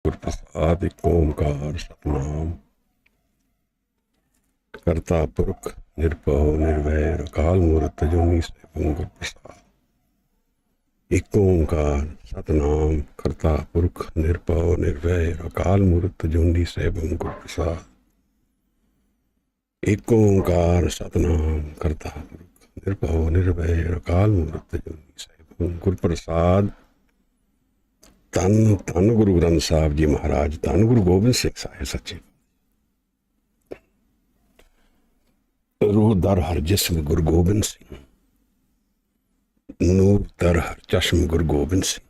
गुरप्रसाद एक ओंकार सतनाम करता पुरख निरभव निर्वैर अकाल मूर्त अजूनी सैभं गुरप्रसाद एक ओंकार सतनाम करता पुरख निरभव निर्वैर अकाल मूर्त अजूनी सैभं गुरप्रसाद एक ओंकार सतनाम करता पुरख निरभव निर्वैर अकाल मूर्त अजूनी सैभं गुरप्रसाद। धन धन गुरु ग्रंथ साहब जी महाराज, धन गुरु गोबिंद सिंह साहिब सच्चे। रूह दर हर जिस्म गुरु गोबिंद सिंह, नूर दर हर चश्म गुरु गोबिंद सिंह।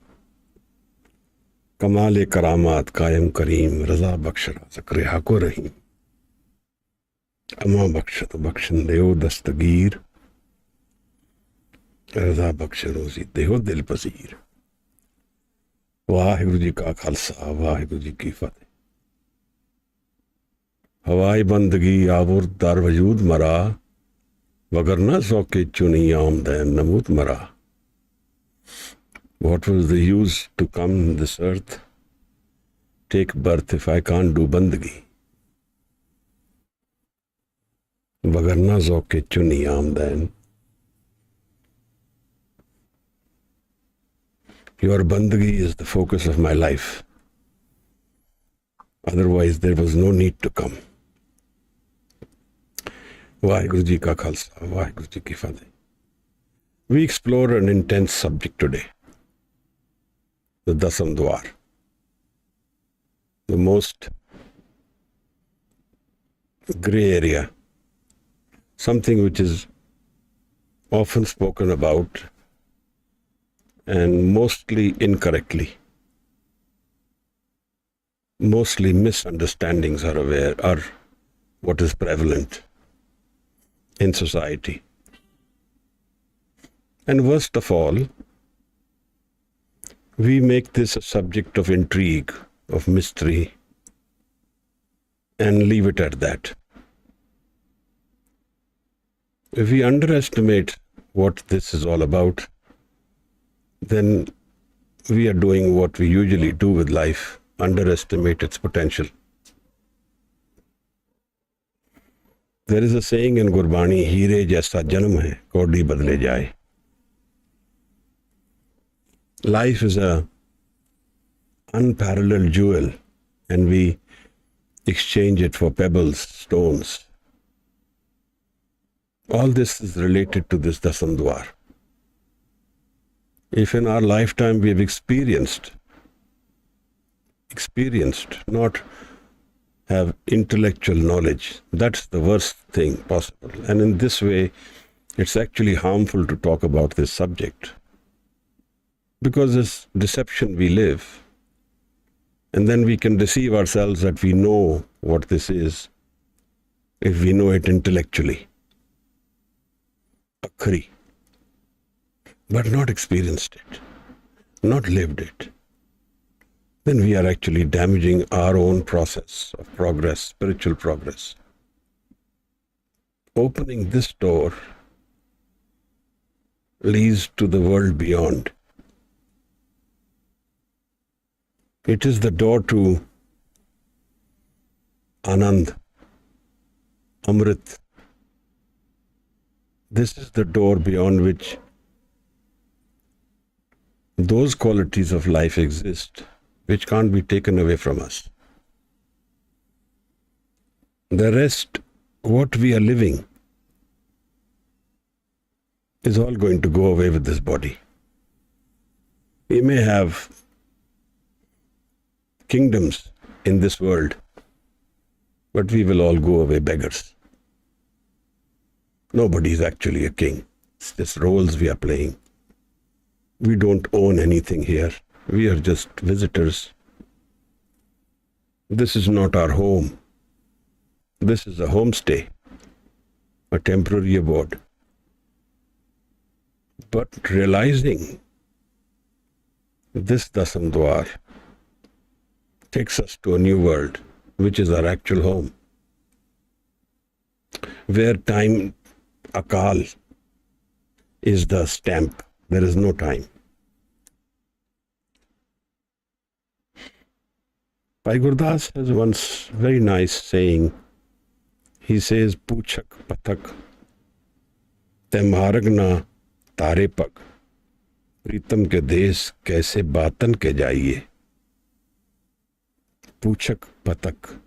कमाले करामात कायम करीम, रजा बख्श राज़क रिहा को रहीम। अमा बख्श तो बख्शन देओ दस्तगीर, रजा बख्श रोजी देओ दिल पसीर। वाहिगुरु जी का खालसा वाहिगुरु जी की फतेह। हवाई बंदगी आबुर दर वजूद मरा, वगरना सौके चुनी आमदैन नमूत मरा। What was the use to come this earth, take birth if I can't do बंदगी। वगरना सौके चुनी आमदैन। Your bandagi is the focus of my life. Otherwise, there was no need to come. Vaheguru Ji ka Khalsa, Vaheguru Ji ki Fateh. We explore an intense subject today, the Dasam Duaar, the most grey area, something which is often spoken about and mostly incorrectly. Mostly misunderstandings are what is prevalent in society. And worst of all, we make this a subject of intrigue, of mystery, and leave it at that. If we underestimate what this is all about, then we are doing what we usually do with life, underestimate its potential. There is a saying in Gurbani, हीरे जैसा जन्म है, कौड़ी बदले जाए. Life is a unparalleled jewel, and we exchange it for pebbles, stones. All this is related to this Dasam Duaar. If in our lifetime we have experienced, not have intellectual knowledge, that's the worst thing possible. And in this way, it's actually harmful to talk about this subject. Because this deception we live, and then we can deceive ourselves that we know what this is, if we know it intellectually. Akhri. But not experienced it, not lived it, then we are actually damaging our own process of progress, spiritual progress. Opening this door leads to the world beyond. It is the door to Anand, Amrit. This is the door beyond which those qualities of life exist which can't be taken away from us. The rest, what we are living, is all going to go away with this body. We may have kingdoms in this world, but we will all go away beggars. Nobody is actually a king. It's just roles we are playing. We don't own anything here. We are just visitors. This is not our home. This is a homestay, a temporary abode. But realizing this Dasam Duaar takes us to a new world, which is our actual home, where time, akal, is the stamp. There is no time. Bhai Gurdas has once very nice saying. He says, Puchak pathak, te marg na tare pag, प्रीतम के देश कैसे बातन के जाइए. पूछक पथक,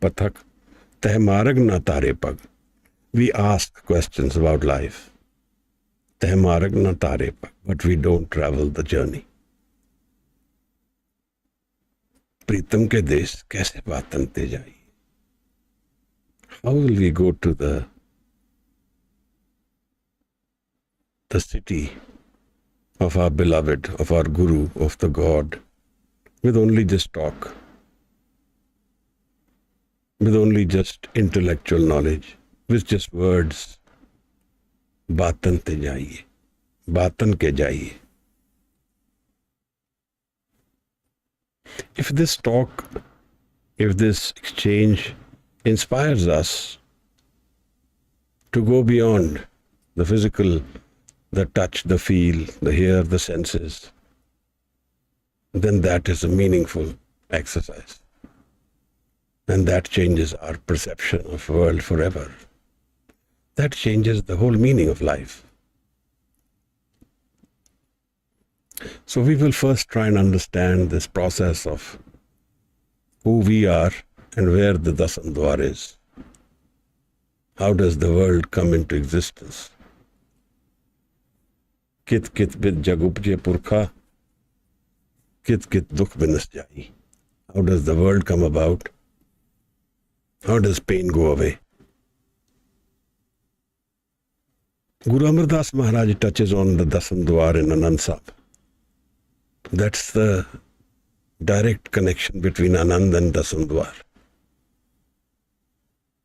pathak, teh marg na tare pag. We ask questions about life. Teh marg na tare pag, but we don't travel the journey. प्रीतम के देश कैसे बातन ते जाइए. How will we go to the city of our beloved, of our Guru, of the God, with only just talk, with only just intellectual knowledge, with just words? Batan te jaiye, batan ke jaiye. If this talk, if this exchange inspires us to go beyond the physical, the touch, the feel, the hear, the senses, then that is a meaningful exercise. And that changes our perception of the world forever. That changes the whole meaning of life. So we will first try and understand this process of who we are and where the Dasam Duaar is. How does the world come into existence? Kit kit bid jagupje purkha, kit kit dukh binas jai. How does the world come about? How does pain go away? Guru Amardas Maharaj touches on the Dasam Duaar in Anand Sahib. That's the direct connection between Anand and Dasam Duaar.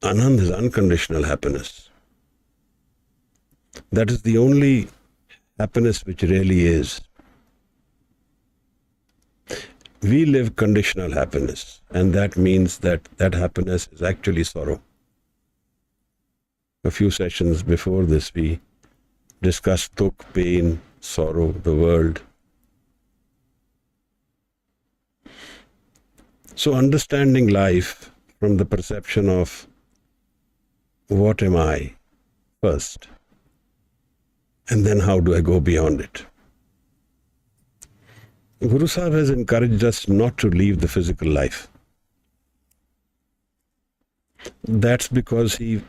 Anand is unconditional happiness. That is the only happiness which really is. We live conditional happiness, and that means that happiness is actually sorrow. A few sessions before this, we discussed dukh, pain, sorrow, the world. So understanding life from the perception of what am I first, and then how do I go beyond it. Guru Sahib has encouraged us not to leave the physical life. That's because he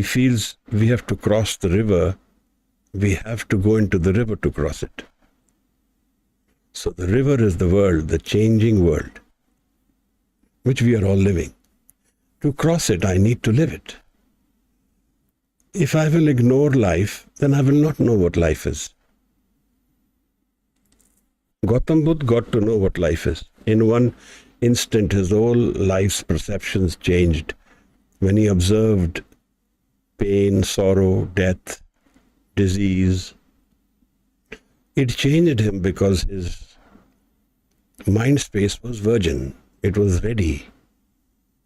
feels we have to cross the river, we have to go into the river to cross it. So the river is the world, the changing world, which we are all living. To cross it, I need to live it. If I will ignore life, then I will not know what life is. Gautam Buddha got to know what life is. In one instant, his whole life's perceptions changed when he observed pain, sorrow, death, disease. It changed him because his mind space was virgin. It was ready.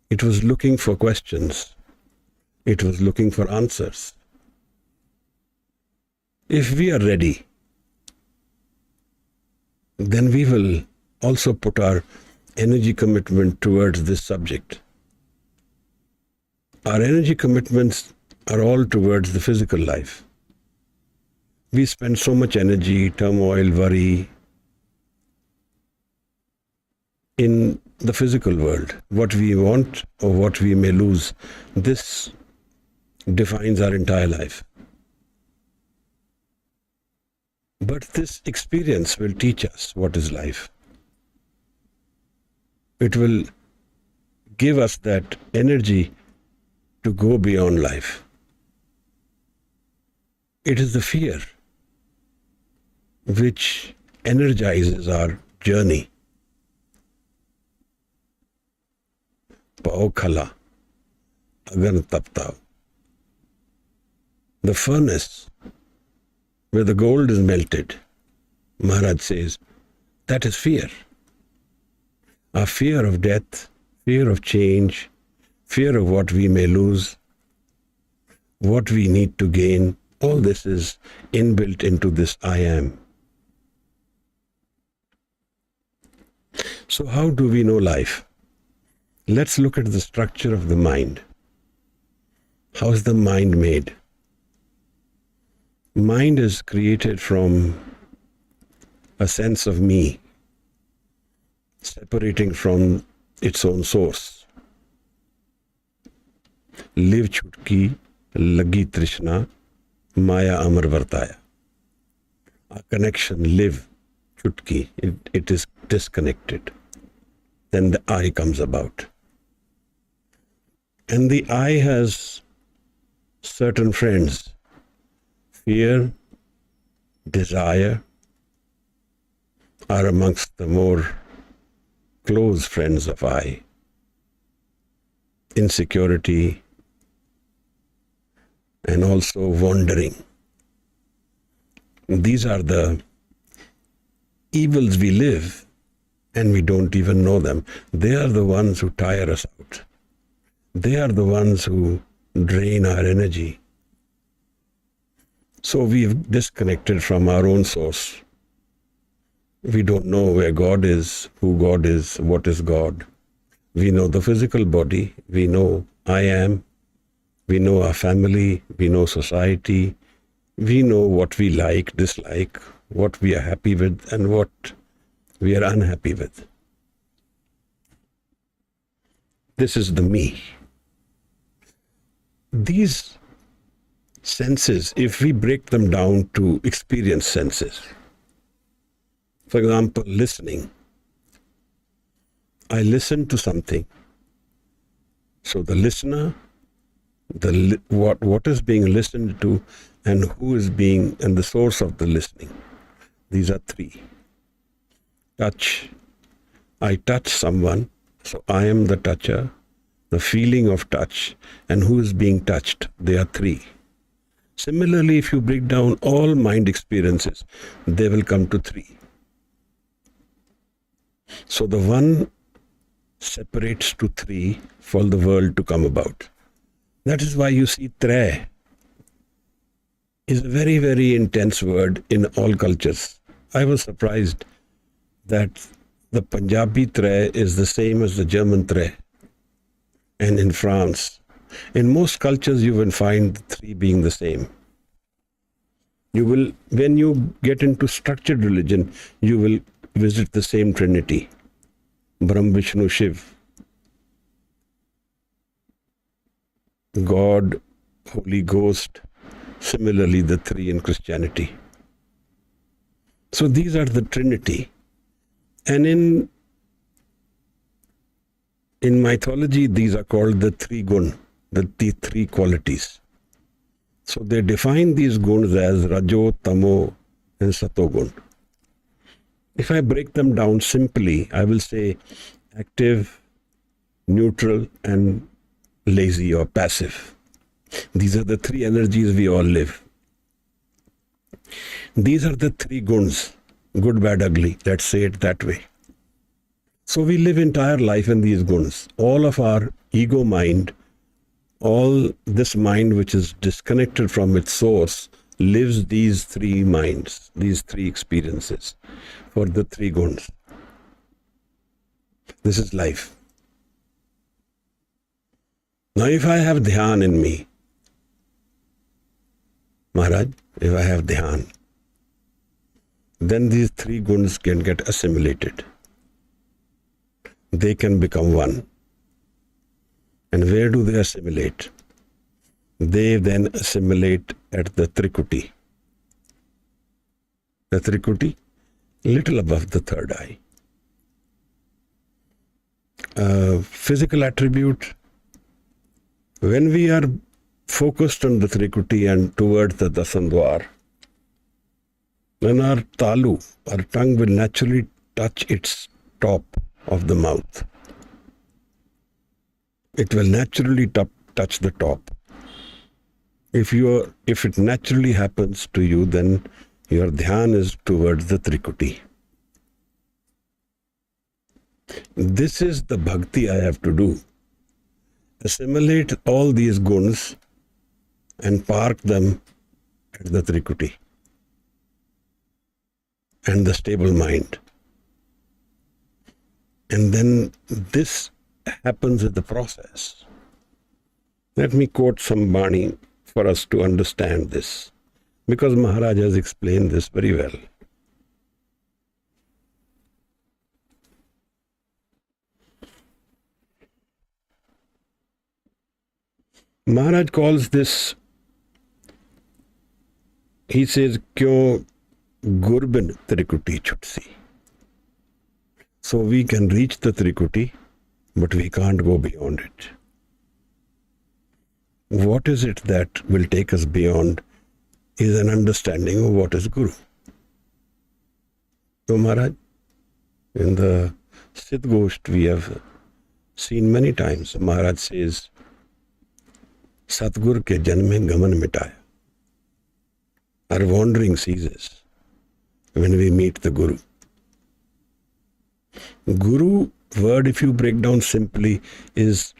It was looking for questions. It was looking for answers. If we are ready, then we will also put our energy commitment towards this subject. Our energy commitments are all towards the physical life. We spend so much energy, turmoil, worry in the physical world. What we want or what we may lose, this defines our entire life. But this experience will teach us what is life. It will give us that energy to go beyond life. It is the fear which energizes our journey. Pao khala, agar tapta. The furnace where the gold is melted, Maharaj says, that is fear. Our fear of death, fear of change, fear of what we may lose, what we need to gain, all this is inbuilt into this I am. So how do we know life? Let's look at the structure of the mind. How is the mind made? Mind is created from a sense of me, separating from its own source. Live chutki, lagi trishna, maya amar vartaya. A connection, live chutki, it is disconnected. Then the I comes about. And the I has certain friends. Fear, desire are amongst the more close friends of I. Insecurity and also wandering. These are the evils we live and we don't even know them. They are the ones who tire us out. They are the ones who drain our energy. So we've disconnected from our own source. We don't know where God is, who God is, what is God. We know the physical body, we know I am, we know our family, we know society, we know what we like, dislike, what we are happy with and what we are unhappy with. This is the me. These senses, if we break them down to experience senses, for example, listening. I listen to something. So the listener, what is being listened to, and who is being, and the source of the listening. These are three. Touch. I touch someone, so I am the toucher. The feeling of touch and who is being touched, they are three. Similarly, if you break down all mind experiences, they will come to three. So the one separates to three for the world to come about. That is why you see Tre is a very, very intense word in all cultures. I was surprised that the Punjabi Tre is the same as the German Tre. And in France, in most cultures you will find the three being the same. You will, when you get into structured religion, you will visit the same Trinity. Brahm, Vishnu, Shiv. God, Holy Ghost, similarly the three in Christianity. So these are the Trinity. And in mythology, these are called the three gun, the three qualities. So they define these guns as Rajo, Tamo, and Satogun. If I break them down simply, I will say active, neutral, and lazy or passive. These are the three energies we all live. These are the three guns, good, bad, ugly. Let's say it that way. So we live entire life in these guns. All of our ego mind, all this mind which is disconnected from its source, lives these three minds, these three experiences for the three guns. This is life. Now if I have dhyan in me, Maharaj, if I have dhyan, then these three guns can get assimilated. They can become one. And where do they assimilate? They then assimilate at the Trikuti. The Trikuti, little above the third eye. Physical attribute, when we are focused on the Trikuti and towards the Dasam Duaar, then our talu, our tongue will naturally touch its top of the mouth. It will naturally touch the top. If it naturally happens to you, then your dhyan is towards the Trikuti. This is the bhakti I have to do. Assimilate all these guns and park them at the Trikuti and the stable mind. And then this happens in the process. Let me quote some Bani for us to understand this, because Maharaj has explained this very well. Maharaj calls this, he says, Kyo Gurbani Trikuti Chutsi. So we can reach the Trikuti, but we can't go beyond it. What is it that will take us beyond is an understanding of what is Guru. So Maharaj, in the Siddh Gosht we have seen many times, Maharaj says, Satgur ke janme gaman mitaya. Our wandering ceases when we meet the Guru. Guru word, if you break down simply, is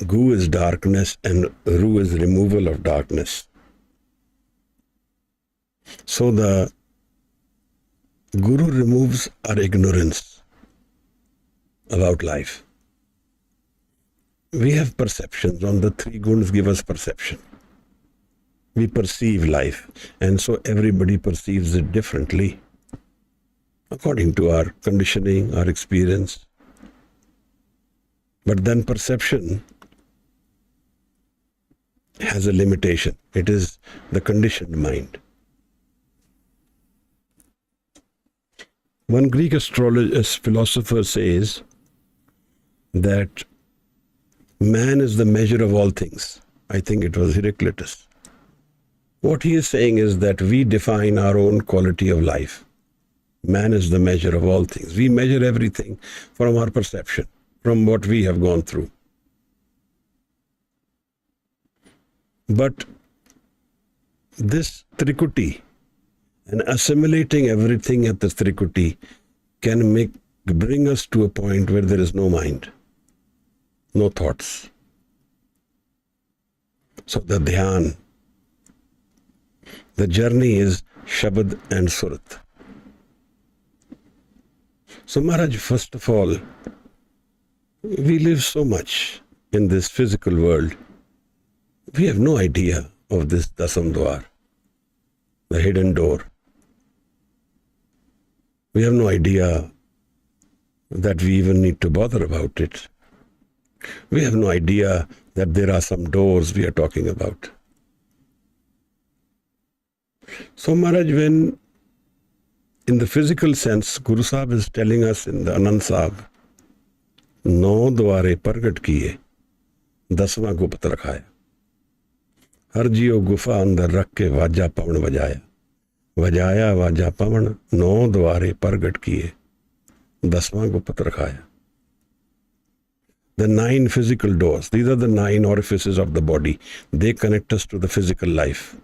Gu is darkness and Ru is removal of darkness. So the Guru removes our ignorance about life. We have perceptions. On the three guns give us perception. We perceive life, and so everybody perceives it differently according to our conditioning, our experience. But then perception has a limitation. It is the conditioned mind. One Greek philosopher says that man is the measure of all things. I think it was Heraclitus. What he is saying is that we define our own quality of life. Man is the measure of all things. We measure everything from our perception, from what we have gone through. But this Trikuti, and assimilating everything at the Trikuti, can bring us to a point where there is no mind, no thoughts. So the dhyan, the journey is Shabad and Surat. So Maharaj, first of all, we live so much in this physical world. We have no idea of this Dasam Duaar, the hidden door. We have no idea that we even need to bother about it. We have no idea that there are some doors we are talking about. So Maharaj, when in the physical sense, Guru Sahib is telling us in the Anand Sahib, 9 द्वारे प्रगट किए 10वां गुप्त रखाया हर जियो गुफा अंदर रख के वाजा पवन बजाया बजाया वाजा पवन 9 द्वारे प्रगट किए 10वां गुप्त रखाया. The 9 physical doors, these are the 9 orifices of the body. They connect us to the physical life.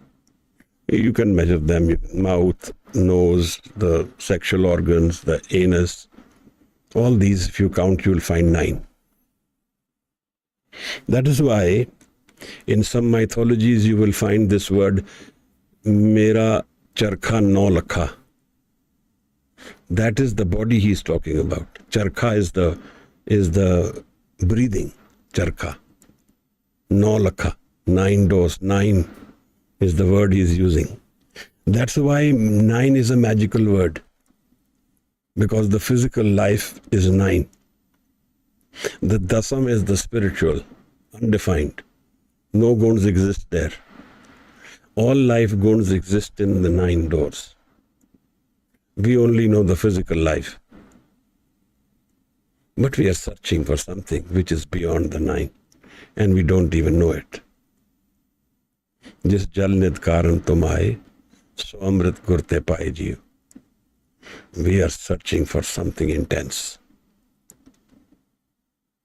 You can measure them, mouth, nose, the sexual organs, the anus. All these, if you count, you will find 9. That is why in some mythologies you will find this word, Mera Charkha no lakha. That is the body he is talking about. Charkha is the breathing. Charkha. No lakha. 9 doors. 9 is the word he is using. That's why 9 is a magical word. Because the physical life is 9. The dasam is the spiritual, undefined. No guns exist there. All life guns exist in the 9 doors. We only know the physical life. But we are searching for something which is beyond the 9. And we don't even know it. Jis jal nid karan tum aaye, so amrit gurte paaye jiyo. We are searching for something intense.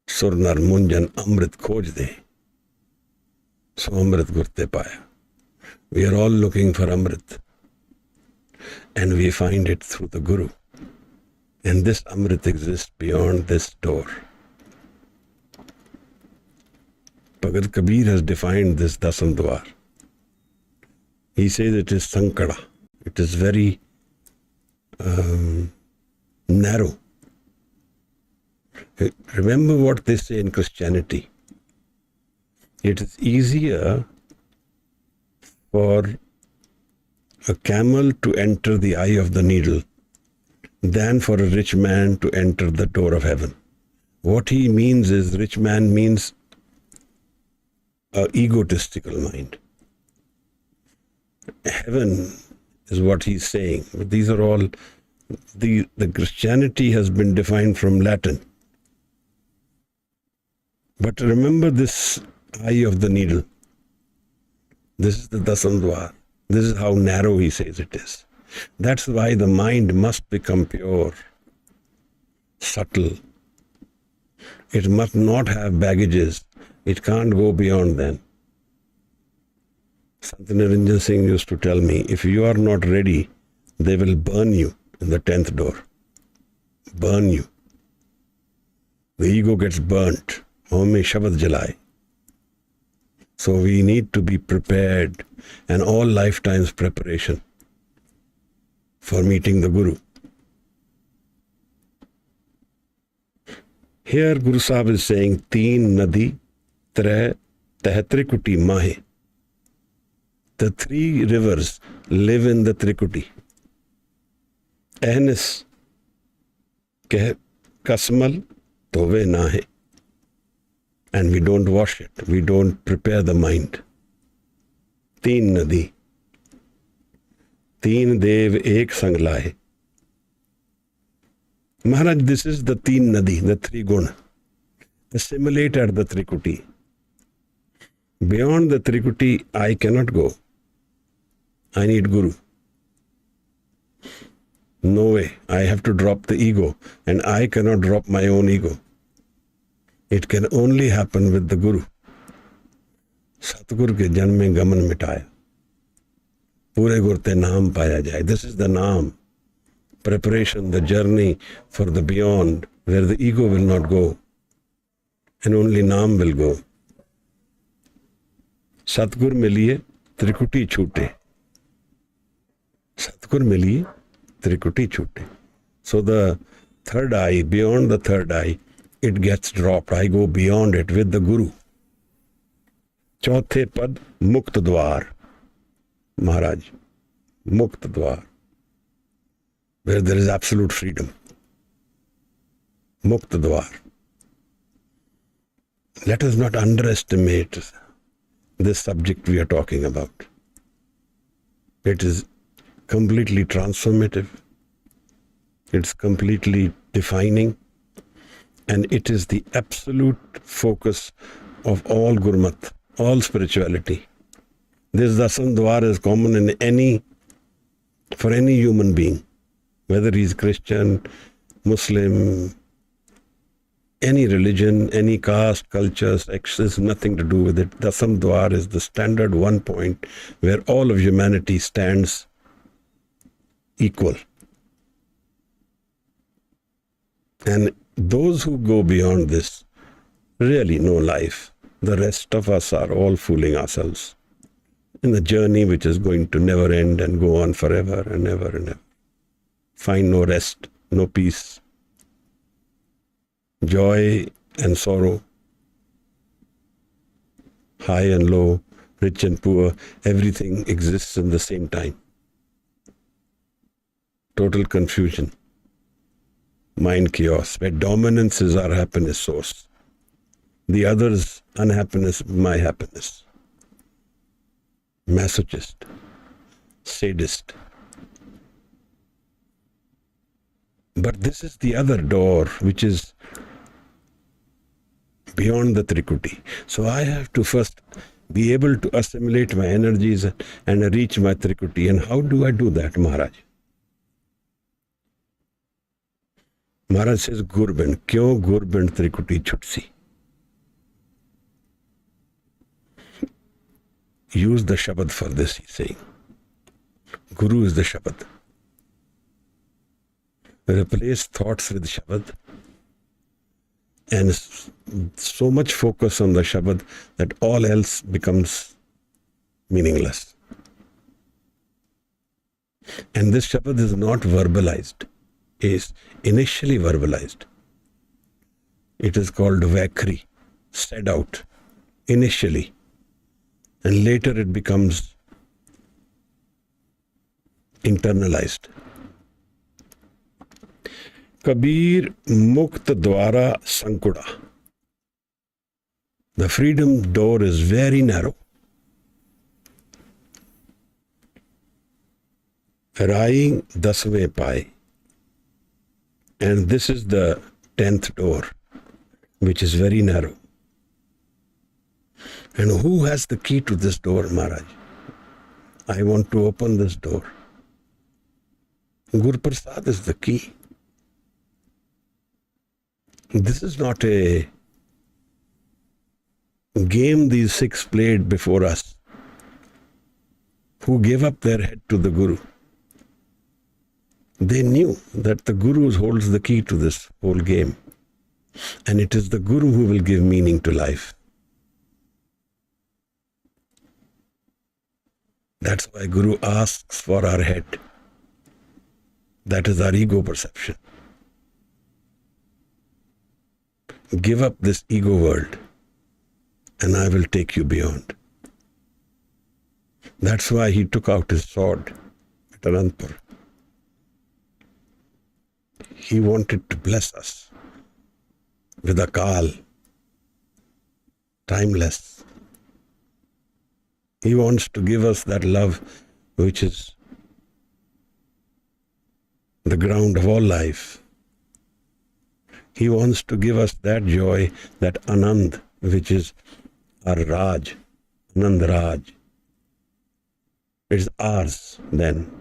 Surnar munjan amrit khoj de, so amrit gurte paya. We are all looking for amrit. And we find it through the Guru. And this amrit exists beyond this door. Bhagat Kabir has defined this Dasam Duaar. He says it is sankada. It is very narrow. Remember what they say in Christianity. It is easier for a camel to enter the eye of the needle than for a rich man to enter the door of heaven. What he means is, rich man means an egotistical mind. Heaven is what he's saying. But these are all, the Christianity has been defined from Latin. But remember this eye of the needle. This is the Dasam Duaar. This is how narrow he says it is. That's why the mind must become pure, subtle. It must not have baggages. It can't go beyond them. Sant Niranjan Singh used to tell me, if you are not ready, they will burn you in the 10th door. Burn you. The ego gets burnt. Home Shabad jalai. So we need to be prepared, and all lifetimes preparation for meeting the Guru. Here Guru Sahib is saying, Teen Nadi, Tre, Tehtrikuti Mahe. The three rivers live in the Trikuti. Ahnis, Kasmal, Tove Nahe. And we don't wash it. We don't prepare the mind. Teen Nadi. Teen Dev Ek Sang Lahe. Maharaj, this is the Teen Nadi, the three guna. Assimilate at the Trikuti. Beyond the Trikuti, I cannot go. I need Guru. No way. I have to drop the ego, and I cannot drop my own ego. It can only happen with the Guru. Satgur ke janm mein gaman mitaya. Pure gurte naam paya jai. This is the naam. Preparation, the journey for the beyond, where the ego will not go, and only naam will go. Satgur miliye trikuti chute. Satgur miliye trikuti chute. So the third eye, beyond the third eye, it gets dropped. I go beyond it with the Guru. Chauthe pad, Mukt Dwar. Maharaj, Mukt Dwar. Where there is absolute freedom. Mukt Dwar. Let us not underestimate this subject we are talking about. It is completely transformative. It's completely defining. And it is the absolute focus of all Gurmat, all spirituality. This Dasam Duaar is common for any human being, whether he is Christian, Muslim, any religion, any caste, culture, sex, has nothing to do with it. Dasam Duaar is the standard one point where all of humanity stands equal. And those who go beyond this really know life. The rest of us are all fooling ourselves in the journey which is going to never end and go on forever and ever and ever. Find no rest, no peace. Joy and sorrow, high and low, rich and poor, everything exists in the same time. Total confusion. Mind chaos, where dominance is our happiness source. The other's unhappiness, my happiness. Masochist, sadist. But this is the other door, which is beyond the Trikuti. So I have to first be able to assimilate my energies and reach my Trikuti. And how do I do that, Maharaj? Maharaj says, Gurbani. Kyo Gurbani Trikuti Chutsi? Use the Shabad for this, he's saying. Guru is the Shabad. Replace thoughts with Shabad. And so much focus on the Shabad that all else becomes meaningless. And this Shabad is not verbalized. Is initially verbalized. It is called Vakri, said out initially, and later it becomes internalized. Kabir Mukt Dwara Sankuda. The freedom door is very narrow. Rai Dasve Pai. And this is the 10th door, which is very narrow. And who has the key to this door, Maharaj? I want to open this door. Guru Prasad is the key. This is not a game these 6 played before us, who gave up their head to the Guru. They knew that the Guru holds the key to this whole game. And it is the Guru who will give meaning to life. That's why Guru asks for our head. That is our ego perception. Give up this ego world and I will take you beyond. That's why he took out his sword at Anantapur. He wanted to bless us with a Kal, timeless. He wants to give us that love which is the ground of all life. He wants to give us that joy, that Anand, which is our Raj, Anand Raj. It's ours then.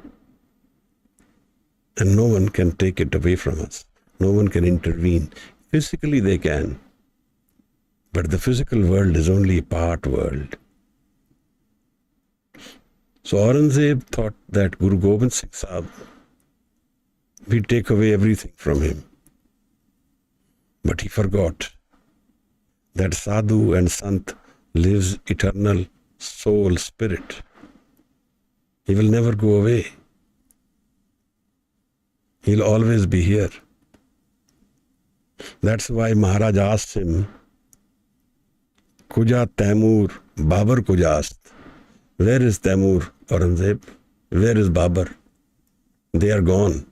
And no one can take it away from us. No one can intervene. Physically they can. But the physical world is only a part world. So Aurangzeb thought that Guru Gobind Singh Sahib, we take away everything from him. But he forgot that Sadhu and Sant lives eternal soul spirit. He will never go away. He'll always be here. That's why Maharaj asked him, Kuja Taimur, Babar Kujast. Where is Taimur, Aurangzeb? Where is Babar? They are gone.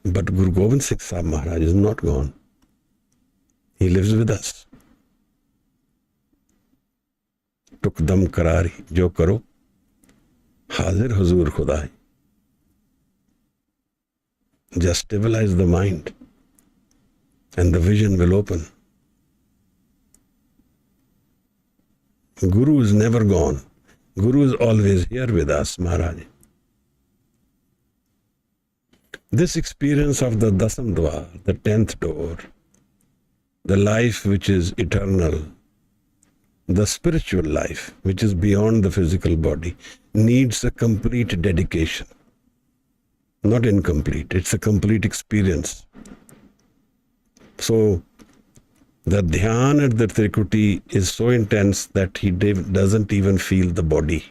But Guru Gobind Singh Sahib Maharaj is not gone. He lives with us. Tuk dam karari, jo karo, hazir huzur khudai. Just stabilize the mind and the vision will open. Guru is never gone. Guru is always here with us, Maharaj. This experience of the Dasam Duaar, the 10th door, the life which is eternal, the spiritual life which is beyond the physical body, needs a complete dedication. Not incomplete, it's a complete experience. So, the dhyan at the Trikuti is so intense that he doesn't even feel the body.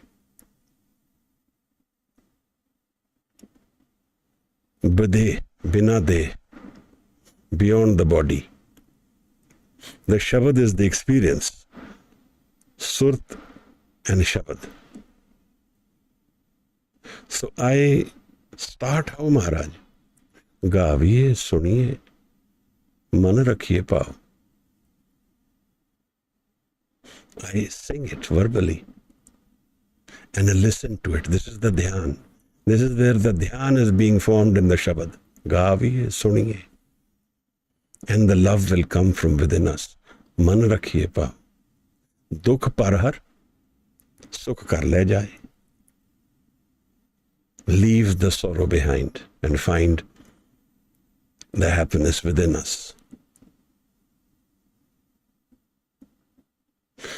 Bade, bina de, beyond the body. The Shabad is the experience. Surt and Shabad. So I start how Maharaj? Gaviye, suniye, man rakhiye pao. I sing it verbally and I listen to it. This is the dhyan. This is where the dhyan is being formed in the Shabad. Gaviye, suniye. And the love will come from within us. Man rakhiye pao. Dukh parhar, sukh kar le jaye. Leave the sorrow behind and find the happiness within us.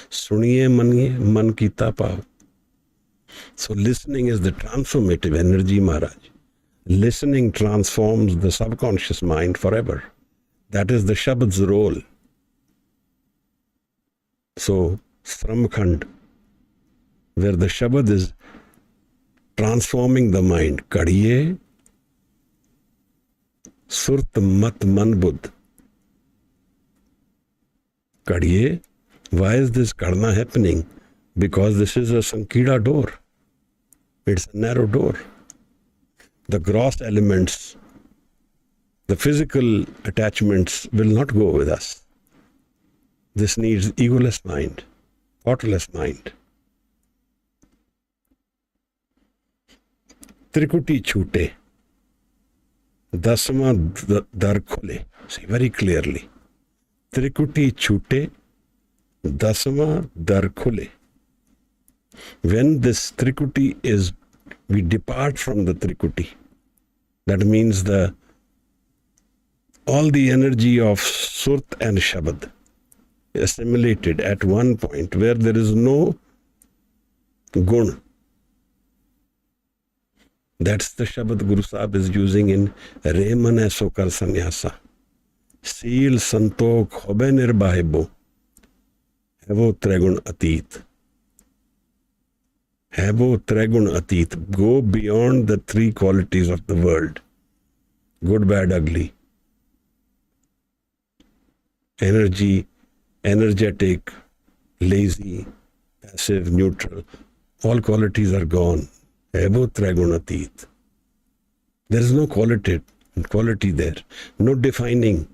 Suniye maniye, man kita pao. So listening is the transformative energy, Maharaj. Listening transforms the subconscious mind forever. That is the Shabad's role. So, Sramkhand, where the Shabad is transforming the mind, Kadiye, Surt Mat Man Buddh, Kadiye, why is this karna happening? Because this is a sankida door. It's a narrow door. The gross elements, the physical attachments will not go with us. This needs egoless mind, thoughtless mind. Trikuti chute. Dasama dar khule. See very clearly. Trikuti chute. Dasama dar khule. When this Trikuti is, we depart from the Trikuti. That means all the energy of Surt and Shabad assimilated at one point where there is no gun. That's the Shabad Guru Sahib is using in Reman Esokar Sanyasa. Seal Santok Hobe Nirbahebo. Hevo Tregun Atit. Hevo Tregun Atit. Go beyond the three qualities of the world. Good, bad, ugly. Energy, energetic, lazy, passive, neutral. All qualities are gone. Hevo Tregun Atit. There is no quality there. No defining.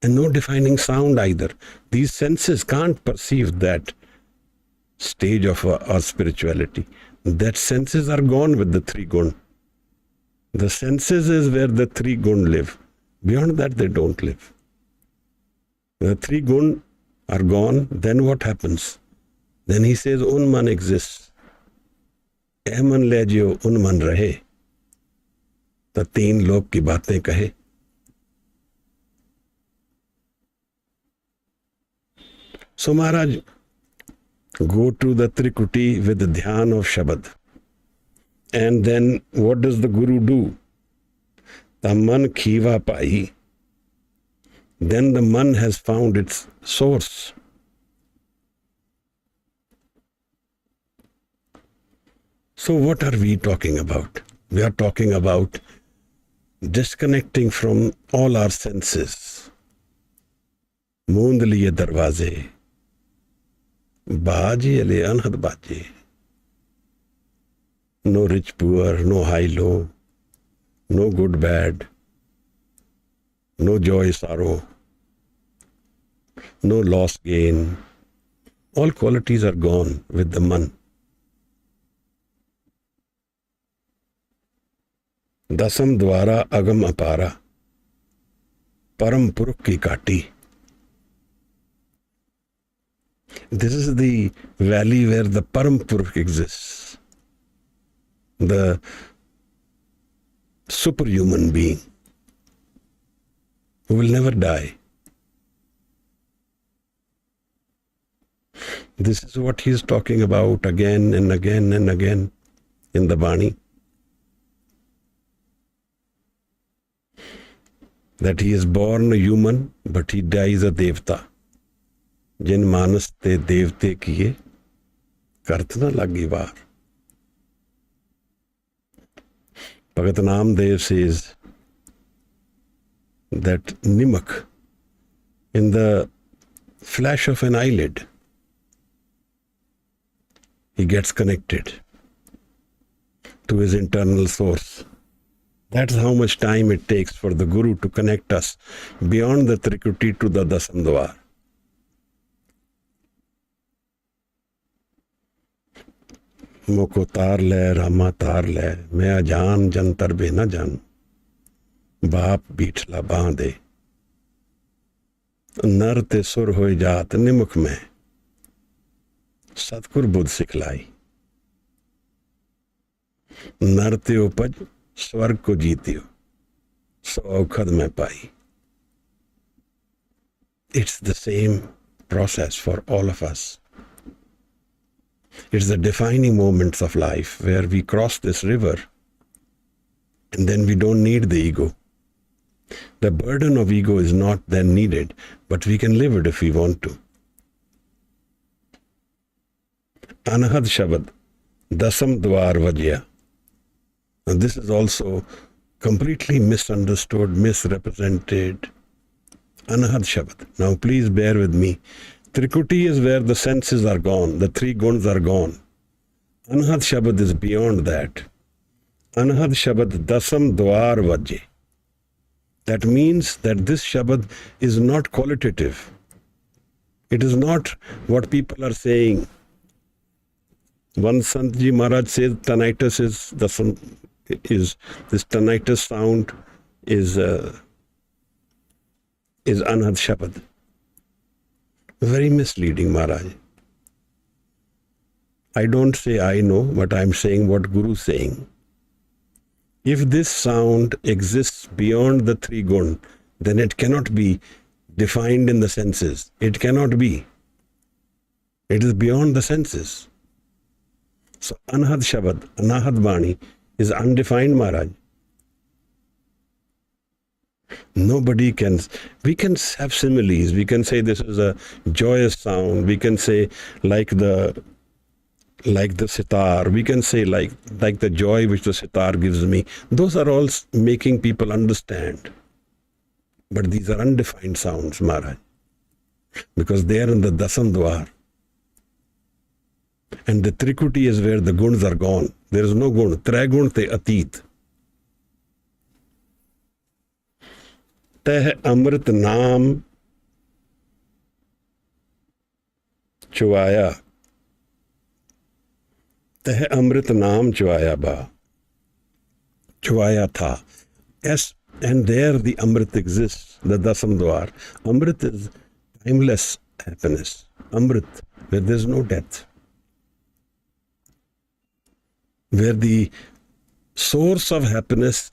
And no defining sound either. These senses can't perceive that stage of our spirituality. That senses are gone with the three gun. The senses is where the three gun live. Beyond that, they don't live. The three gun are gone, then what happens? Then he says, Un man exists. Eh man le jiyo, un man rahe. The teen log ki baatein kahe. So Maharaj, go to the Trikuti with the dhyan of Shabad. And then what does the Guru do? The man khiva pai. Then the man has found its source. So what are we talking about? We are talking about disconnecting from all our senses. Moond liye darwaze. Baaji ale anhad baaji. No rich poor, no high low, no good bad, no joy sorrow, no loss gain. All qualities are gone with the man. Dasam Duaar agam apara, param purukh ki kati. This is the valley where the Param Purukh exists. The superhuman being who will never die. This is what he is talking about again and again and again in the Bani. That he is born a human, but he dies a Devta. जिन मानस ते देवते किए करत न लगी वार. Bhagat Namdev says that Nimak, in the flash of an eyelid, he gets connected to his internal source. That's how much time it takes for the Guru to connect us beyond the Trikuti to the Dasam Duaar. मोको तार ले रामा तार ले मैं अजान जंतर बे न जान बाप बीठला बांधे नर ते सुर हो जात निमुख में सतगुर बुद्ध सिखलाई नर ते उपज स्वर्ग को जीतियो सो औखद में पाई. It's the same process for all of us. It's the defining moments of life where we cross this river and then we don't need the ego. The burden of ego is not then needed, but we can live it if we want to. Anahad Shabad, Dasam Duaar Vajya. And this is also completely misunderstood, misrepresented, Anahad Shabad. Now please bear with me. Trikuti is where the senses are gone, the three guns are gone. Anahad Shabad is beyond that. Anahad Shabad Dasam Duaar Vajje. That means that this Shabad is not qualitative. It is not what people are saying. One Santji Maharaj says tinnitus is this tinnitus sound is Anahad Shabad. Very misleading, Maharaj. I don't say I know, but I'm saying what Guru is saying. If this sound exists beyond the three gun, then it cannot be defined in the senses. It cannot be. It is beyond the senses. So Anahad Shabad, Anahad Bani is undefined, Maharaj. Nobody can, we can have similes. We can say this is a joyous sound. We can say like the sitar. We can say like the joy which the sitar gives me. Those are all making people understand. But these are undefined sounds, Maharaj. Because they are in the Dasam Duaar. And the Trikuti is where the guns are gone. There is no gun. Tre gun te atit. Teh Amrit Naam Chuvaya. Teh Amrit Naam Chuvaya Ba. Chuvaya Tha. Yes, and there the Amrit exists, the Dasam Duaar. Amrit is timeless happiness. Amrit, where there is no death. Where the source of happiness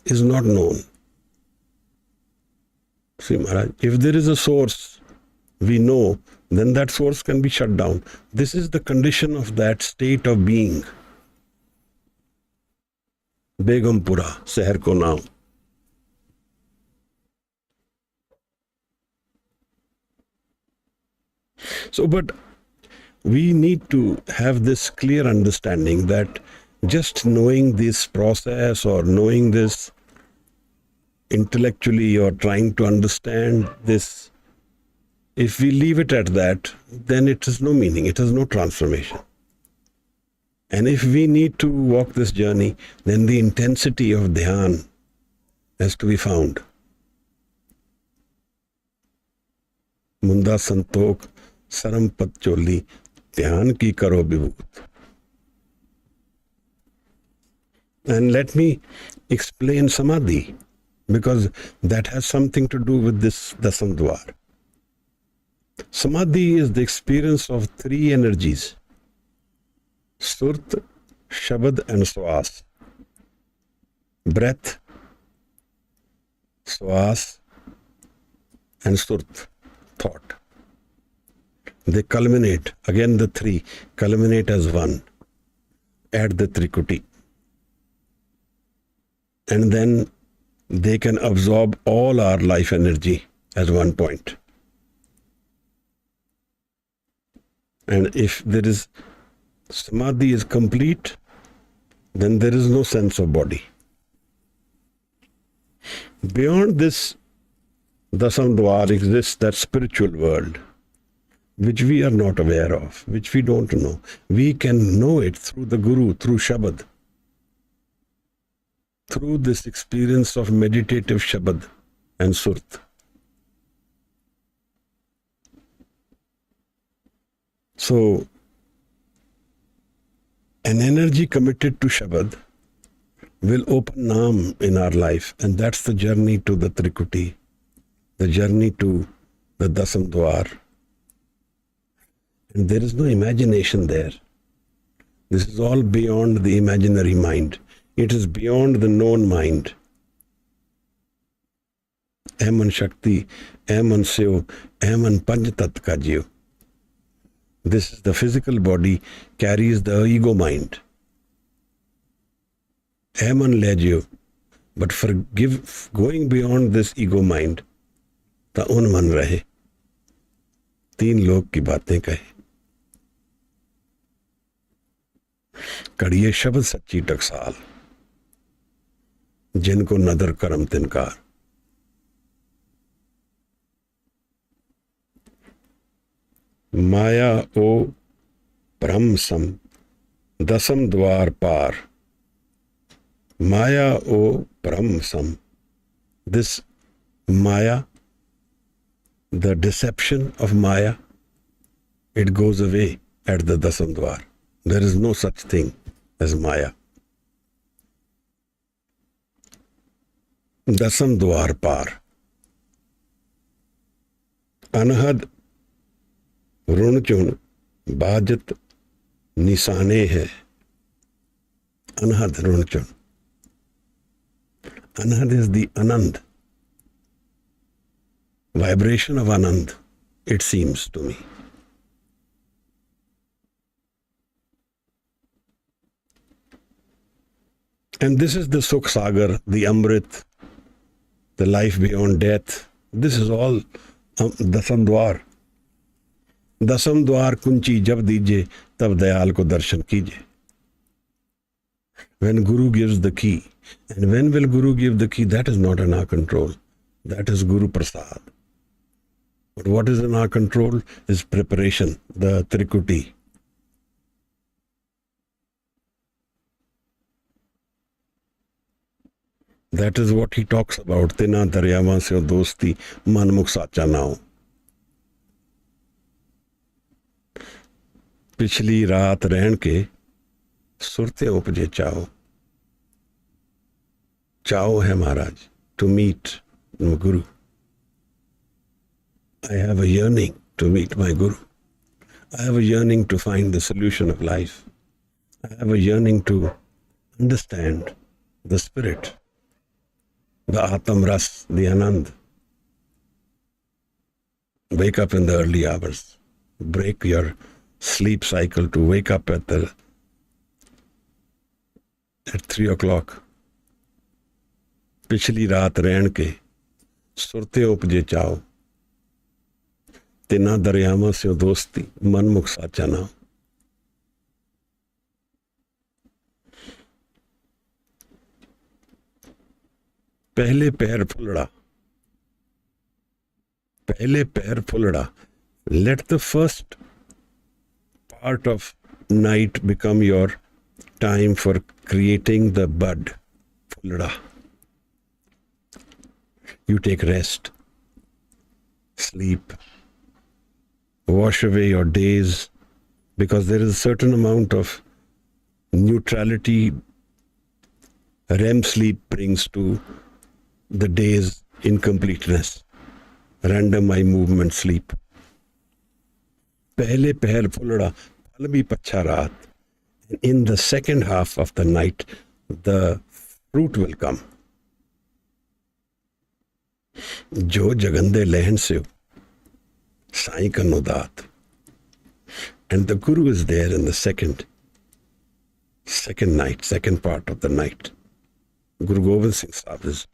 is not known. See, Maharaj, if there is a source we know, then that source can be shut down. This is the condition of that state of being. Begumpura, Seher ko naam. So, but we need to have this clear understanding that just knowing this process or knowing this intellectually or trying to understand this, if we leave it at that, then it has no meaning, it has no transformation. And if we need to walk this journey, then the intensity of dhyan has to be found. Munda Santok Sarampat Choli Dhyan ki karo vibhut. And let me explain Samadhi, because that has something to do with this Dasam Duaar. Samadhi is the experience of three energies: Surt, Shabad and Swas. Breath, Swas and Surt, thought. They culminate, again the three culminate as one. Add the Trikuti. And then they can absorb all our life energy as one point. And if there is Samadhi is complete, then there is no sense of body. Beyond this Dasam Duaar exists that spiritual world, which we are not aware of, which we don't know. We can know it through the Guru, through Shabad, through this experience of meditative Shabad and Surt. So, an energy committed to Shabad will open Naam in our life, and that's the journey to the Trikuti, the journey to the Dasam Duaar. And there is no imagination there. This is all beyond the imaginary mind. It is beyond the known mind. Aman Shakti, Aman Sev, Aman Panchatat ka Jiv. This is the physical body carries the ego mind. Aman le Jiv. But forgive going beyond this ego mind, ta un man rahe. तीन लोग की बातें कहे. कड़िए शब्द सच्ची टकसाल, जिनको नदर करम तिनकार. Maya o Brahm sam, Dasam Duaar par. Maya o Brahm sam. This Maya, the deception of Maya, it goes away at the Dasam Duaar. There is no such thing as Maya. Dasam Duaar par. Anahad Runchun Bajat Nisane hai. Anahad Runchun. Anahad is the Anand. Vibration of Anand, it seems to me. And this is the Sukh Sagar, the Amrit, the life beyond death. This is all Dasam Duaar. Dasam Duaar kunchi jab dijiye, tab dayal ko darshan kijiye. When Guru gives the key, and when will Guru give the key? That is not in our control. That is Guru Prasad. But what is in our control is preparation, the Trikuti. That is what he talks about. Tina daryavan se dosti man mukh sacha na ho. पिछली रात रहन के सुरते उपजे चाहो. चाहो है महाराज, to meet Guru. I have a yearning to meet my Guru. I have a yearning to find the solution of life. I have a yearning to understand the spirit, the Aatamras, the Anand. Wake up in the early hours. Break your sleep cycle to wake up at 3 o'clock. पिछली रात रहन के सुरते उपजे चाहो. तिना दरियावां से दोस्ती मन मुख साचा ना. पहले पैर फुलड़ा. पहले पैर फुलड़ा. Let the first part of night become your time for creating the bud. Fulda. You take rest, sleep, wash away your days, because there is a certain amount of neutrality REM sleep brings to the day's incompleteness. Random eye movement sleep. पहले पहर फुलड़ा फल भी पच्छा रात. In the second half of the night, the fruit will come. जो जगंदे लहन से हो, साईं का नुदात. And the Guru is there in the second night, second part of the night. Guru Gobind Singh Sahib is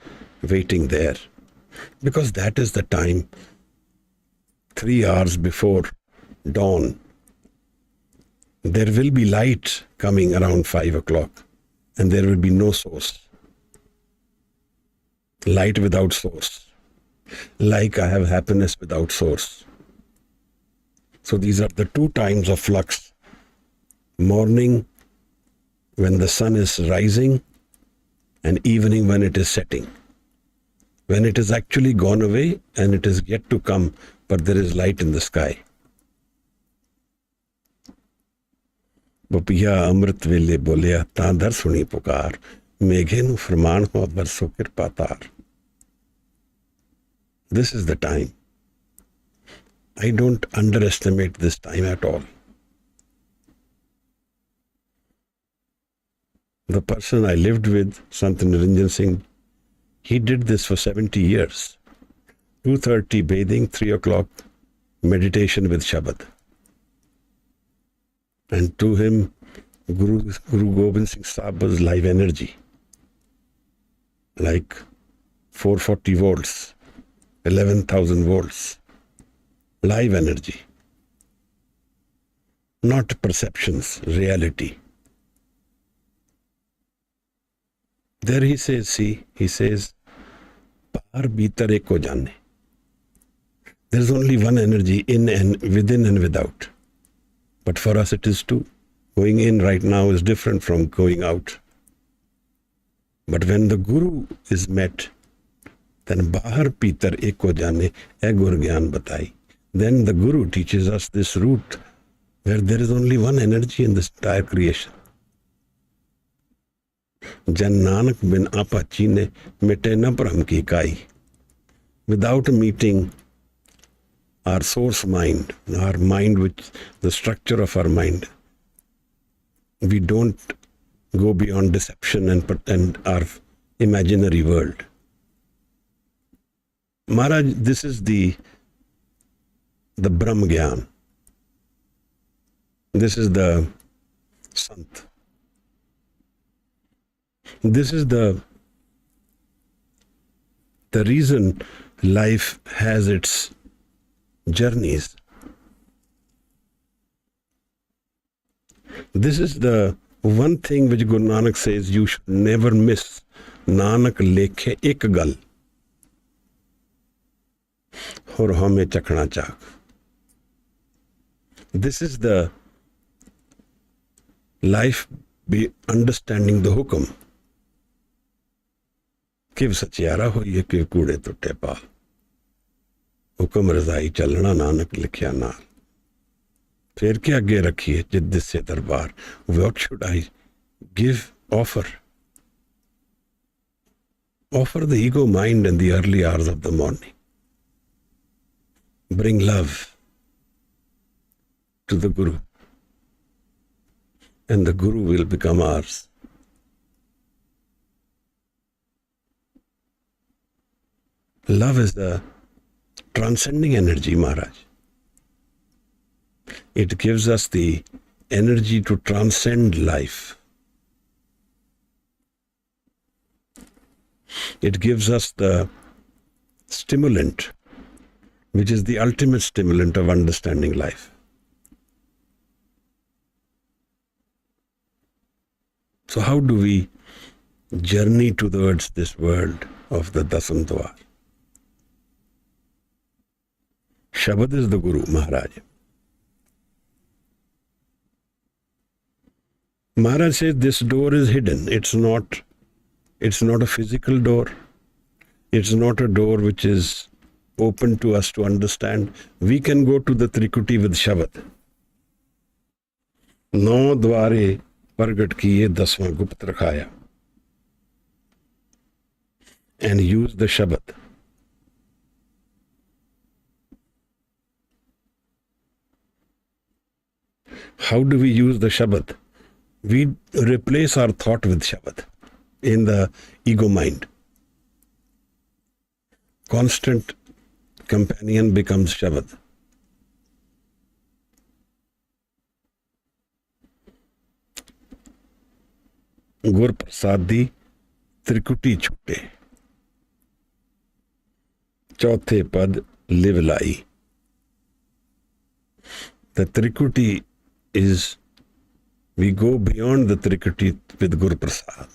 waiting there, because that is the time, 3 hours before dawn, there will be light coming around 5 o'clock, and there will be no source. Light without source. Like I have happiness without source. So these are the two times of flux. Morning when the sun is rising, and evening when it is setting. When it is actually gone away and it is yet to come, but there is light in the sky. बपिया अमृत वेले बोलिया तां दर सुनी पुकार. मेघे नु फरमान हो बरसो कृपा तार. This is the time. I don't underestimate this time at all. The person I lived with, Sant Niranjan Singh, he did this for 70 years. 2:30 bathing, 3 o'clock meditation with Shabad. And to him, Guru Gobind Singh Sahib was live energy. Like 440 volts, 11,000 volts. Live energy. Not perceptions, reality. There he says, Paar bhitar ek ko jaane. There is only one energy, in and within and without. But for us it is two. Going in right now is different from going out. But when the Guru is met, then Bahar Pitar Eko Jane E Gur Gyan Batai. Then the Guru teaches us this route where there is only one energy in this entire creation. Jan Nanak bin Apa Chine Mete Na Brahm Ki Kai. Without meeting our source mind, our mind, which the structure of our mind, we don't go beyond deception and our imaginary world. Maharaj, this is the Brahm Gyan. This is the Sant. This is the reason life has its journeys. This is the one thing which Guru Nanak says you should never miss. Nanak lekhe ek gal aur hame chakna chak. This is the life be understanding the hukum. Kiv sachiara hoiye kiv kude tutte paal. Hukum razai chalna Nanak likhya naal. फिर क्या आगे रखिए जिद्द से दरबार. What should I give, offer? Offer the ego mind in the early hours of the morning. Bring love to the Guru, and the Guru will become ours. Love is the transcending energy, Maharaj. It gives us the energy to transcend life. It gives us the stimulant, which is the ultimate stimulant of understanding life. So how do we journey towards this world of the Dasam Duaar? Shabad is the Guru, Maharaj. Maharaj says this door is hidden. It's not a physical door. It's not a door which is open to us to understand. We can go to the Trikuti with Shabad. No dware pargat kiye dasma gupt rakhaya. And use the Shabad. How do we use the Shabad? We replace our thought with Shabad in the ego mind. Constant companion becomes Shabad. Gur Prasadi Trikuti Chute. Chauthe Pad Live Lai. The Trikuti is, we go beyond the Trikuti with Guru Prasad.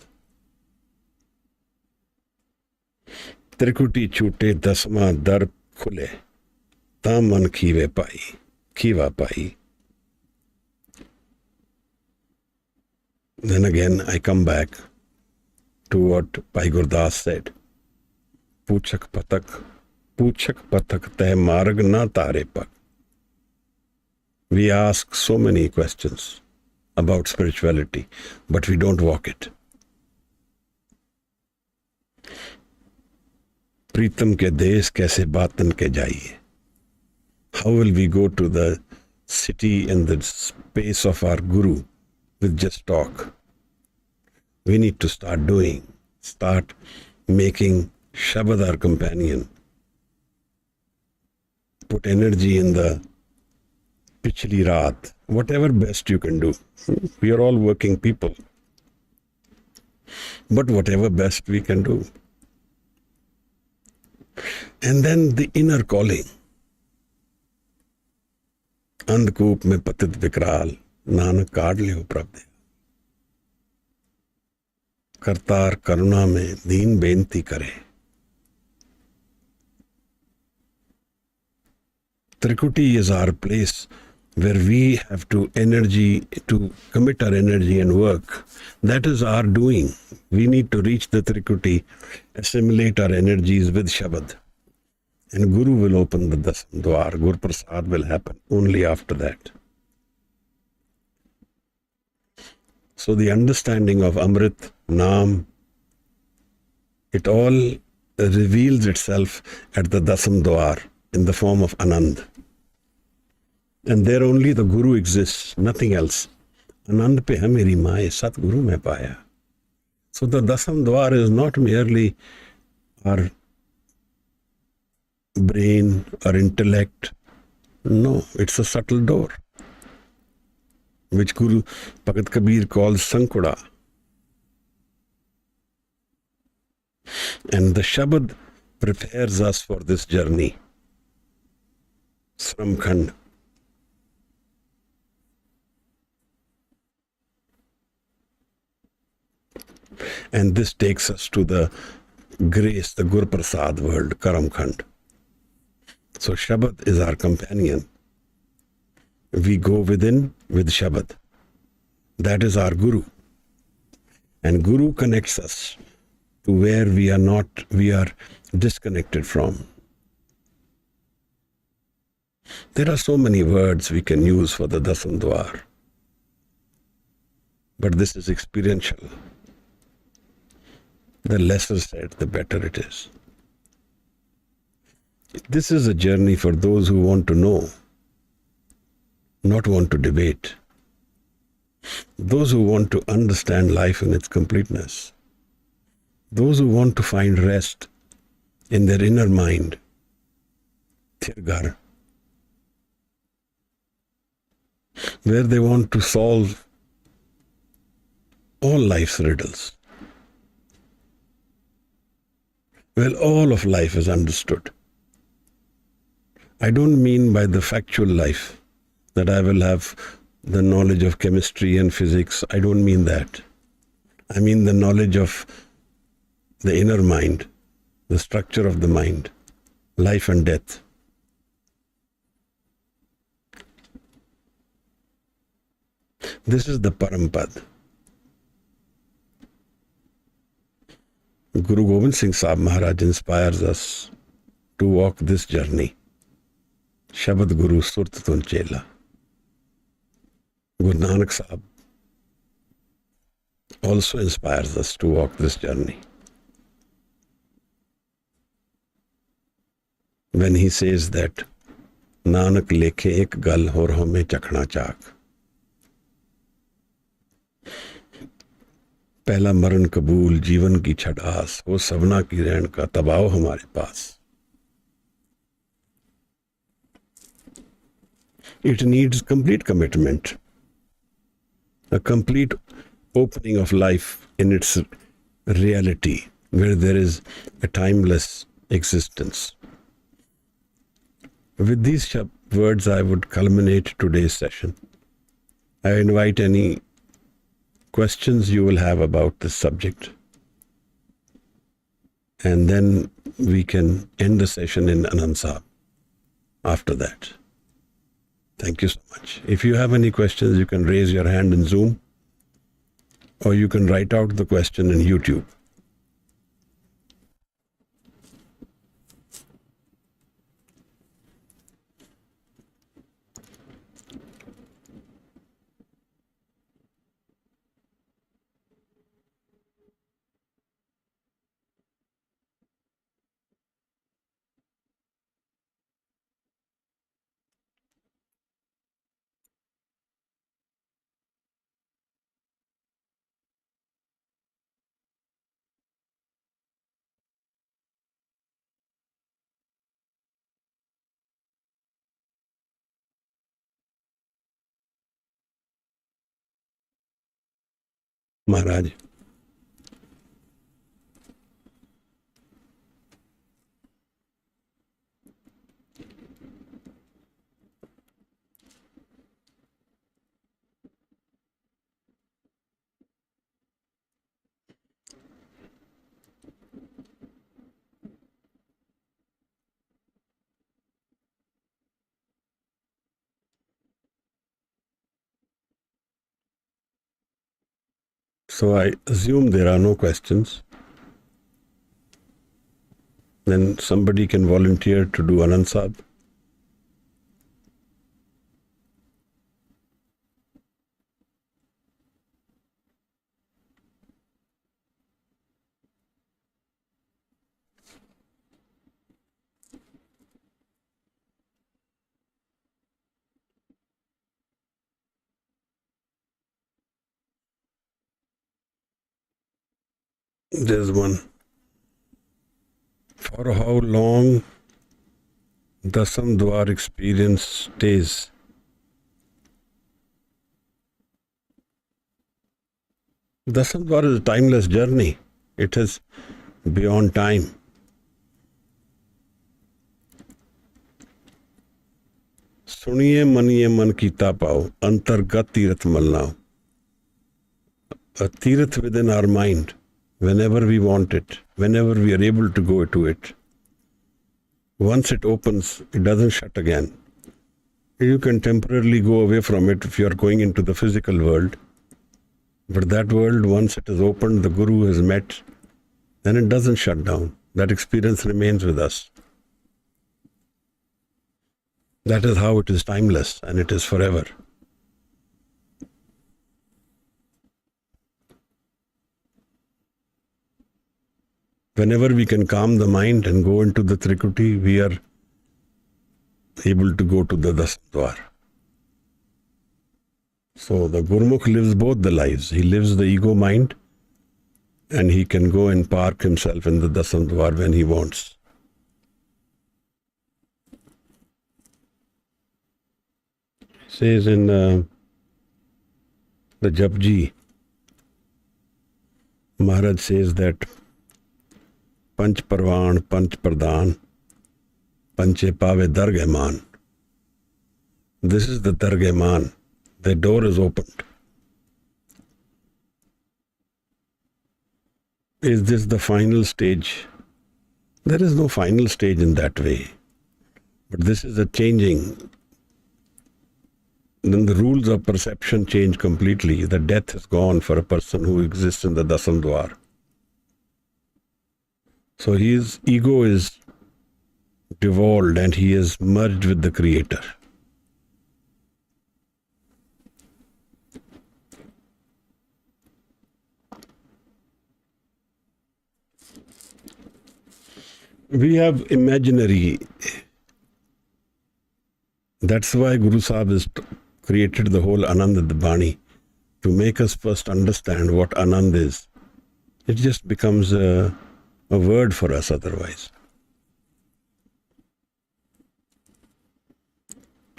Trikuti chute dasma dar khule, tam man khiva pai. Then again I come back to what Bhai Gurdas said. Puchak patak teh marg na tare pak. We ask so many questions about spirituality, but we don't walk it. Pritam ke desh kaise batan ke jaiye. How will we go to the city and the space of our Guru with just talk? We need to start doing, start making Shabad our companion. Put energy in the pichli raat, whatever best you can do. We are all working people. But whatever best we can do. And then the inner calling. Andkoop mein patit vikral, Nanak kaad leo prabh. Kartar karuna mein deen benti kare. Trikuti is our place where we have to commit our energy and work. That is our doing. We need to reach the Trikuti, assimilate our energies with Shabad. And Guru will open the Dasam Duaar. Guru Prasad will happen only after that. So the understanding of Amrit, Naam, it all reveals itself at the Dasam Duaar in the form of Anand. And there only the Guru exists, nothing else. Anand pe hai meri maaye, Sat Guru mein paya. So the Dasam Duaar is not merely our brain or intellect. No, it's a subtle door, which Guru Bhagat Kabir calls Sankuda. And the Shabad prepares us for this journey. Sramkhand. And this takes us to the grace, the Gur Prasad world, Karamkhand. So Shabad is our companion. We go within with Shabad. That is our Guru. And Guru connects us to where we are disconnected from. There are so many words we can use for the Dasam Duaar. But this is experiential. The lesser said, the better it is. This is a journey for those who want to know, not want to debate. Those who want to understand life in its completeness. Those who want to find rest in their inner mind. Tirgar. Where they want to solve all life's riddles. Well, all of life is understood. I don't mean by the factual life that I will have the knowledge of chemistry and physics. I don't mean that. I mean the knowledge of the inner mind, the structure of the mind, life and death. This is the Parampad. Guru Gobind Singh Sahib Maharaj inspires us to walk this journey. Shabad Guru Surt Tun Chela. Guru Nanak Sahib also inspires us to walk this journey. When he says that, Nanak lekhe ek gal hor home chakhna chak. पहला मरण कबूल जीवन की छड़ास हो सवना की रहन का तबाव हमारे पास. It needs complete commitment, a complete opening of life in its reality, where there is a timeless existence. With these words, I would culminate today's session. I invite any questions you will have about this subject. And then we can end the session in Anand Sahib after that. Thank you so much. If you have any questions, you can raise your hand in Zoom, or you can write out the question in YouTube. Maharaj. So I assume there are no questions. Then somebody can volunteer to do Anand Sahib. There's one. For how long Dasam Duaar experience stays? Dasam Duaar is a timeless journey. It is beyond time. सुनिए मनिए मन कीता पाओ अंतर्गत तीर्थ मलनाओ. A tirth within our mind, whenever we want it, whenever we are able to go to it. Once it opens, it doesn't shut again. You can temporarily go away from it if you are going into the physical world. But that world, once it is opened, the Guru has met, then it doesn't shut down. That experience remains with us. That is how it is timeless and it is forever. Whenever we can calm the mind and go into the Trikuti, we are able to go to the Dasam Duaar. So the Gurmukh lives both the lives. He lives the ego mind and he can go and park himself in the Dasam Duaar when he wants. It says in the Japji, Maharaj says that Panch Parvan, Panch Pradhan, Panche Pave Dargaiman. This is the Dargaiman. The door is opened. Is this the final stage? There is no final stage in that way. But this is a changing. Then the rules of perception change completely. The death is gone for a person who exists in the Dasam Duaar. So his ego is devolved and he is merged with the Creator. We have imaginary. That's why Guru Sahib has created the whole Anand Bani, to make us first understand what Anand is. It just becomes a word for us otherwise.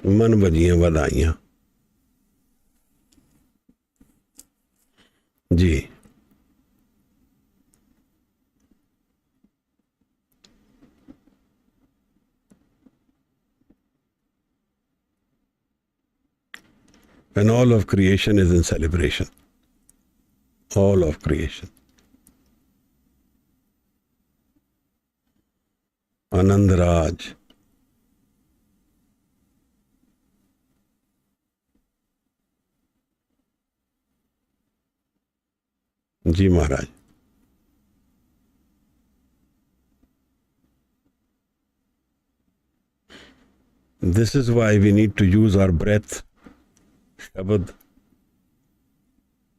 Man bajiyan vadaiyan. Ji. When all of creation is in celebration. All of creation. Anand Raj. Ji Maharaj. This is why we need to use our breath, Shabad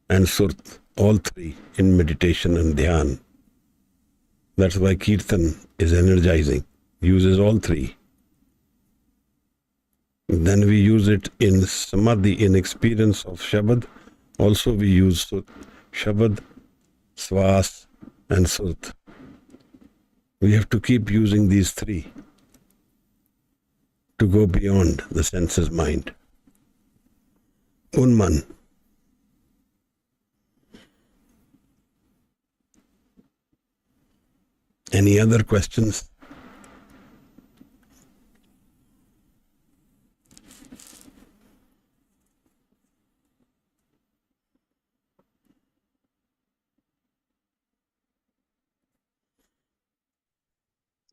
and Surt, all three in meditation and Dhyan. That's why Kirtan is energizing, uses all three. Then we use it in Samadhi, in experience of Shabad. Also we use Surt, Shabad, Swas and Surt. We have to keep using these three to go beyond the senses mind. Unman. Any other questions?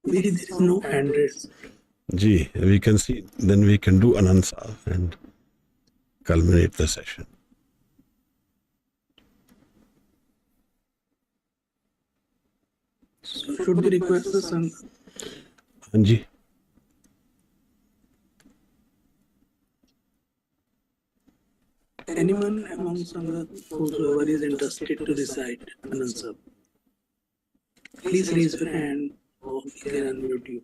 There is no hand raised. Ji, we can see, then we can do Anand Sahib and culminate the session. So should we request the Sangha? हाँ जी, Anyone among Sangha, whosoever is interested to recite Anand Sab, please raise your hand or we can unmute you.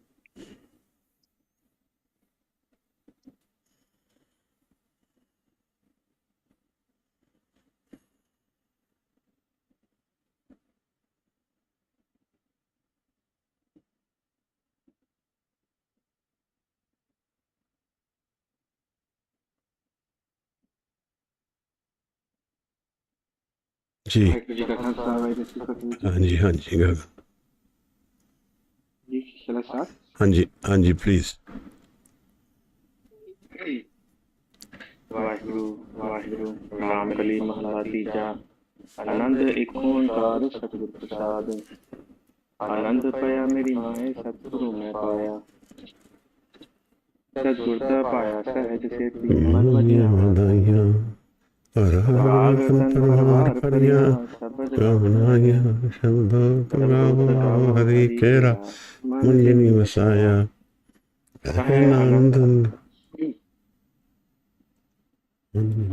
जी, वाहिगुरु जी का खालसा वाहिगुरु जी की फतेह हाँ जी, हाँ जी, गगन, जी शैला साहब हाँ जी, please. Waheguru Waheguru Ram कली महला तीजा आनंद एक ओंकार सतगुर प्रसाद आनंद पाया मेरी माए सतगुरु मैं पाया सतगुर दा पाया सहज सेती मन वजिया मदाइया हर राग हर तन परवार परवार परिया परिया शबद गावनाया शब्द गावो हरि केरा मन जिनी वसाया कहे नानंद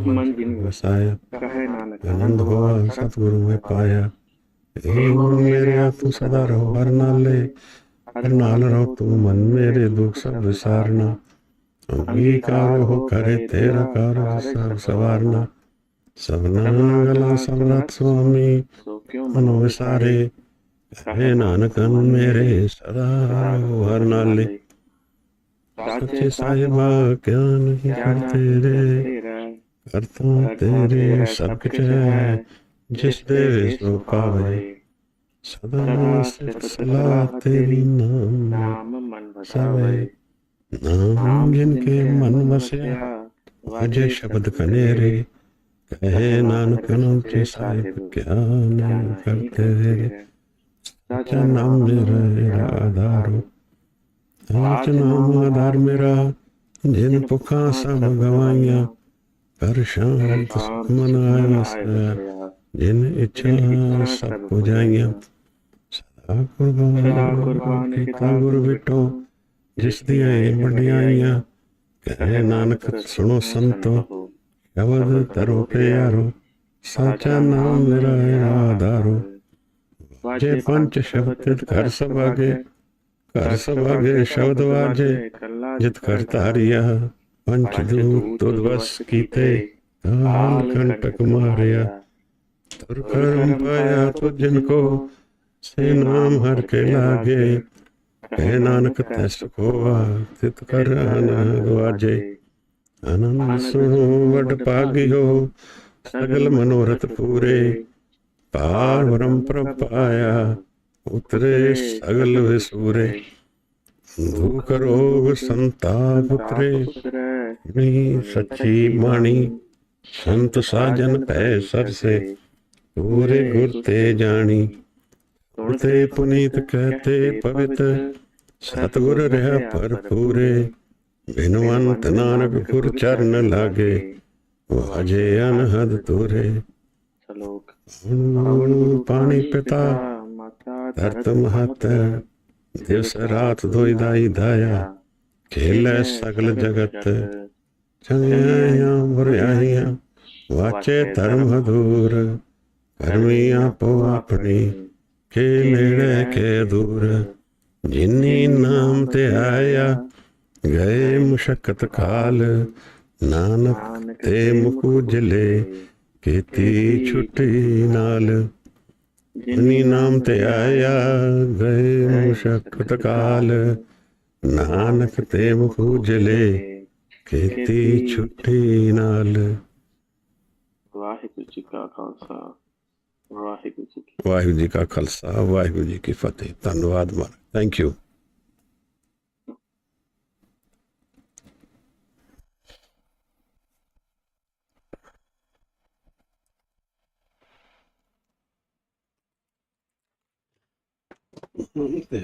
मन जिन वसाया कहे नानक आनंद हुआ सतगुरु में पाया। हे मन मेरे तू सदा रहो हर नाले, हर नाल रहो तू मन मेरे दुख सब विसारना। अंगीकार हो करे तेरा कार्य सब सवारना। सबना गला समरथ स्वामी मनो विसारे, कहे नानक मेरे सदा रहो हर नाले। सच्चे साहिबा क्या नहीं करते रे, करता तेरे सब कुछ है जिस देवे सो पावे। सदा सिफत सलाह तेरी नाम मन सवे। नाम जिनके मन वसया भजे शब्द कनेरे, कहे नानक नोचे साहिब क्या नहीं करते रे। सच्चा नाम मेरा आधारो, सच नाम आधार मेरा। जिन पुखा सब गवाइया, कर शांत सुख मन आए वसया। जिन इच्छा सब पुजाइया, सदा कुर्बान ਕੀਤਾ ਗੁਰ ਬਿਟੋ। जिस दिया वड्याइया, कहे नानक सुनो संतो शबद तरो प्यारो। साचा नाम मेरा आधारो, जे पंच शब्द तित घर सभागे। घर सभागे शब्द वाजे, जित कर तारिया। पंच दूत तुद बस कीते, काल कंटक मारिया। तुर करम पाया तुझ जिनको, से नाम हर के लागे। कहे नानक तै सुख होवा, तित कर आनंद वाजे। आनंद सुनो वड भागियो, सगल मनोरथ पूरे। पार ब्रह्म प्रभ पाया, उतरे सगल विसूरे। दुख रोग संताप उतरे, सच्ची बाणी। संत साजन पै सरसे, पूरे गुर ते जानी। सुनते पुनीत कहते पवित्र, सतगुर रहा भरपूरे। बिनवंत नानक गुर चरण लागे, वाजे अनहद तुरे। पानी पिता धरत महत, दिवस रात दोई दाई दाया। खेलै सगल जगत, चंगियां बुराइयां वाचे धर्म हदूर। करमी आपो अपनी, के नेड़े के दूर। जिन्नी नाम ते आया, गए मुशक्कत काल। नानक ते मुकु जले, खेती छुट्टी नाल। जिन्नी नाम ते आया, गए मुशक्कत काल। नानक ते मुकु जले, खेती छुट्टी नाल। ਵਾਹਿਗੁਰੂ ਜੀ ਕਾ ਖਾਲਸਾ ਵਾਹਿਗੁਰੂ ਜੀ ਕੀ ਵਾਹਿਗੁਰੂ ਜੀ ਕਾ ਖਾਲਸਾ ਵਾਹਿਗੁਰੂ ਜੀ ਕੀ ਫਤਿਹ। ਧੰਨਵਾਦ ਮਹਾਰਾਜ, ਥੈਂਕ ਯੂ। ਤੇ